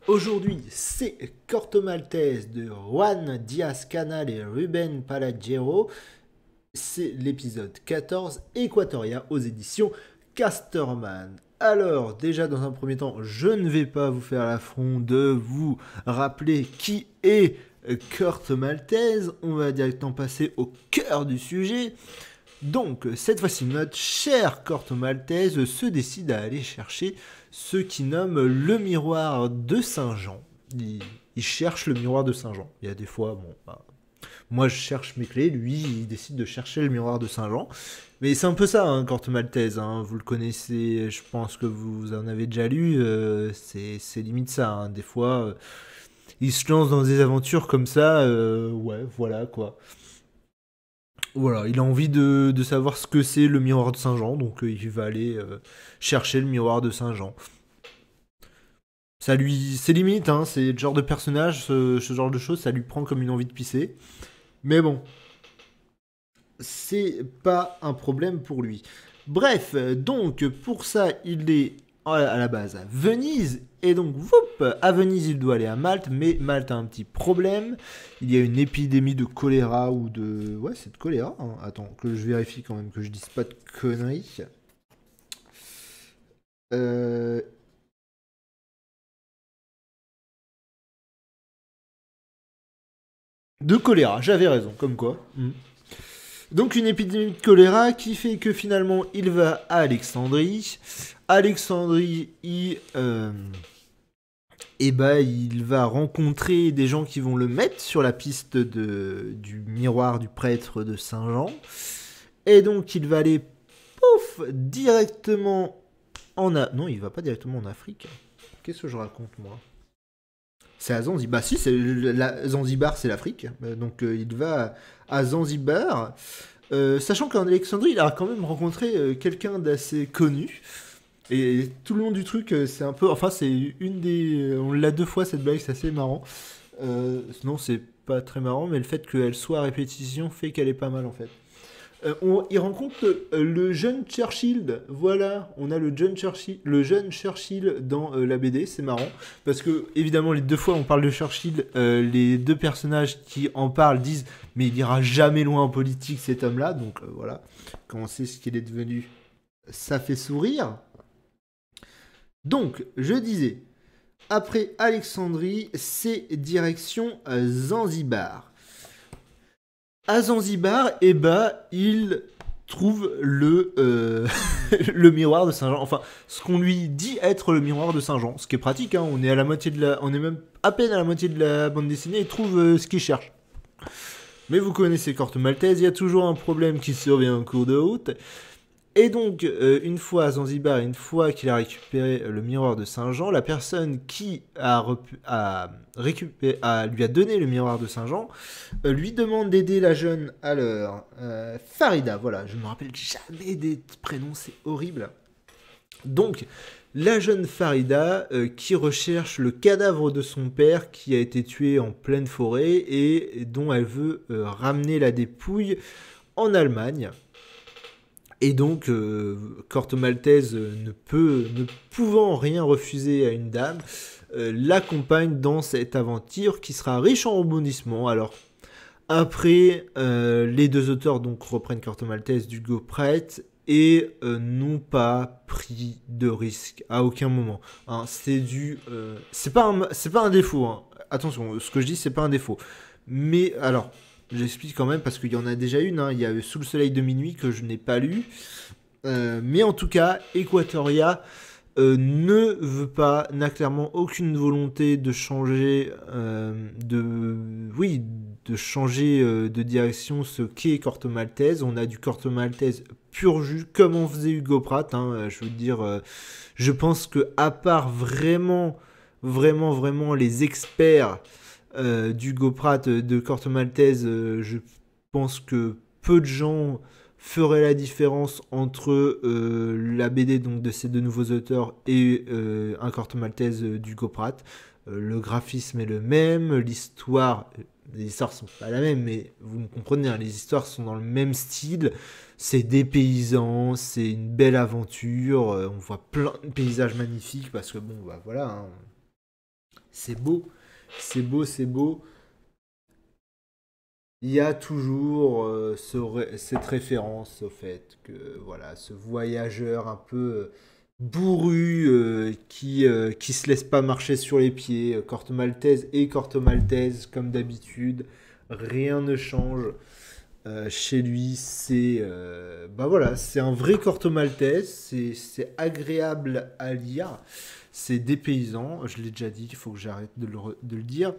Aujourd'hui, c'est Corto Maltese de Juan Diaz-Canal et Ruben Palagero. C'est l'épisode 14, Equatoria aux éditions Casterman. Alors, déjà dans un premier temps, je ne vais pas vous faire l'affront de vous rappeler qui est Corto Maltese. On va directement passer au cœur du sujet. Donc, cette fois-ci, notre cher Corto Maltese se décide à aller chercher ce qu'il nomme le miroir de Saint-Jean. Il cherche le miroir de Saint-Jean. Il y a des fois, bon, moi je cherche mes clés, lui il décide de chercher le miroir de Saint-Jean. Mais c'est un peu ça, hein, Corto Maltese, hein, vous le connaissez, je pense que vous en avez déjà lu, c'est limite ça, hein, des fois, il se lance dans des aventures comme ça, ouais, voilà quoi. Voilà, il a envie de savoir ce que c'est le miroir de Saint-Jean, donc il va aller chercher le miroir de Saint-Jean. Ça lui, c'est limite, hein, c'est le genre de personnage, ce genre de choses, ça lui prend comme une envie de pisser. Mais bon, c'est pas un problème pour lui. Bref, donc pour ça, il est à la base à Venise, et donc, à Venise, il doit aller à Malte, mais Malte a un petit problème. Il y a une épidémie de choléra ou de... Ouais, c'est de choléra, hein. Attends, que je vérifie quand même, que je dise pas de conneries. Euh... De choléra, j'avais raison, comme quoi. Donc une épidémie de choléra qui fait que finalement il va à Alexandrie. Alexandrie, il va rencontrer des gens qui vont le mettre sur la piste du miroir du prêtre de Saint-Jean. Et donc il va aller, pouf, directement Non, il va pas directement en Afrique. Qu'est-ce que je raconte, moi? C'est à Zanzibar. Bah si, Zanzibar, c'est l'Afrique. Donc il va à Zanzibar. Sachant qu'en Alexandrie, il a quand même rencontré quelqu'un d'assez connu. Et tout le long du truc, c'est un peu... Enfin, c'est une des... On l'a deux fois, cette blague, c'est assez marrant. Sinon, c'est pas très marrant, mais le fait qu'elle soit à répétition fait qu'elle est pas mal, en fait. Il rencontre le jeune Churchill. Voilà, on a le jeune Churchill dans la BD, c'est marrant. Parce que, évidemment, les deux fois on parle de Churchill, les deux personnages qui en parlent disent mais il ira jamais loin en politique cet homme-là. Donc voilà, quand on sait ce qu'il est devenu, ça fait sourire. Donc, je disais, après Alexandrie, c'est direction Zanzibar. À Zanzibar, il trouve le miroir de Saint-Jean. Enfin, ce qu'on lui dit être le miroir de Saint-Jean. Ce qui est pratique, hein. On est à la moitié on est même à peine à la moitié de la bande dessinée. Il trouve ce qu'il cherche. Mais vous connaissez Corto Maltese, il y a toujours un problème qui survient en cours de route. Et donc, une fois à Zanzibar, une fois qu'il a récupéré le miroir de Saint-Jean, la personne qui lui a donné le miroir de Saint-Jean lui demande d'aider la jeune, alors, Farida, voilà, je ne me rappelle jamais des prénoms, c'est horrible. Donc, la jeune Farida qui recherche le cadavre de son père qui a été tué en pleine forêt et dont elle veut ramener la dépouille en Allemagne. Et donc, Corto Maltese ne pouvant rien refuser à une dame, l'accompagne dans cette aventure qui sera riche en rebondissements. Alors, après, les deux auteurs donc reprennent Corto Maltese d'Hugo Pratt et n'ont pas pris de risque à aucun moment. Hein, c'est pas un défaut. Hein. Attention, ce que je dis, c'est pas un défaut. Mais alors, j'explique quand même parce qu'il y en a déjà une. Hein. Il y a Sous le soleil de minuit que je n'ai pas lu. Mais en tout cas, Equatoria n'a clairement aucune volonté de changer, de changer de direction ce qu'est Corto Maltese. On a du Corto Maltese pur jus, comme on faisait Hugo Pratt. Hein. Je veux dire, je pense que à part vraiment les experts d'Hugo Pratt, de Corto Maltese, je pense que peu de gens feraient la différence entre la BD donc, de ces deux nouveaux auteurs et un Corto Maltese d'Hugo Pratt. Le graphisme est le même, les histoires sont pas la même, mais vous me comprenez, hein, les histoires sont dans le même style. C'est dépaysant, c'est une belle aventure, on voit plein de paysages magnifiques parce que bon, bah voilà, hein, C'est beau, c'est beau, c'est beau. Il y a toujours cette référence au fait que voilà, ce voyageur un peu bourru qui se laisse pas marcher sur les pieds, Corto Maltese et Corto Maltese comme d'habitude, rien ne change. Chez lui, bah voilà, c'est un vrai Corto Maltese, c'est agréable à lire, c'est dépaysant, je l'ai déjà dit, il faut que j'arrête de le dire.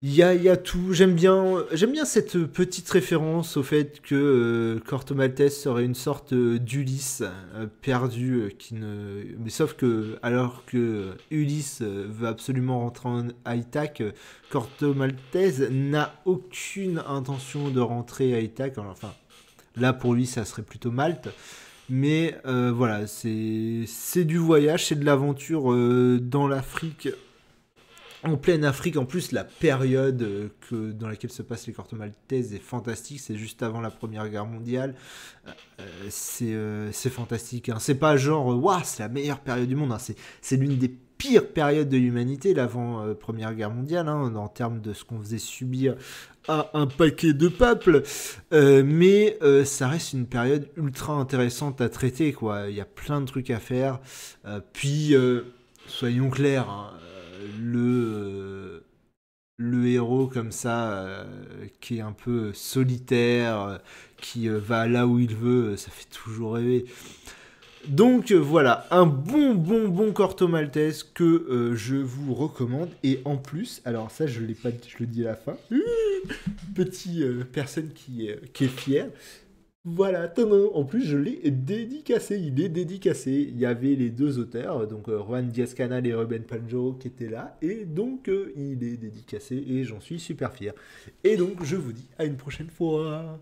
Il y a tout. J'aime bien cette petite référence au fait que Corto Maltese serait une sorte d'Ulysse perdu, mais sauf que alors que Ulysse veut absolument rentrer en Ithaque, Corto Maltese n'a aucune intention de rentrer à Ithaque. Alors, enfin, là pour lui, ça serait plutôt Malte. Mais voilà, c'est du voyage, c'est de l'aventure dans l'Afrique en pleine Afrique. En plus, la période dans laquelle se passent les Corto Maltese est fantastique. C'est juste avant la Première Guerre mondiale. C'est fantastique. Hein. C'est pas genre, waouh, c'est la meilleure période du monde. Hein. C'est l'une des pires périodes de l'humanité, l'avant Première Guerre mondiale, hein, en termes de ce qu'on faisait subir à un paquet de peuples. Mais ça reste une période ultra intéressante à traiter, quoi. Il y a plein de trucs à faire. Puis, soyons clairs, hein, le héros comme ça, qui est un peu solitaire, qui va là où il veut, ça fait toujours rêver. Donc voilà, un bon Corto Maltese que je vous recommande. Et en plus, alors ça je l'ai pas dit, je le dis à la fin. Petit personne qui est fière. Voilà, tadam. En plus je l'ai dédicacé, il est dédicacé. Il y avait les deux auteurs, donc Juan Diaz-Canal et Ruben Panjo qui étaient là, et donc il est dédicacé et j'en suis super fier. Et donc je vous dis à une prochaine fois.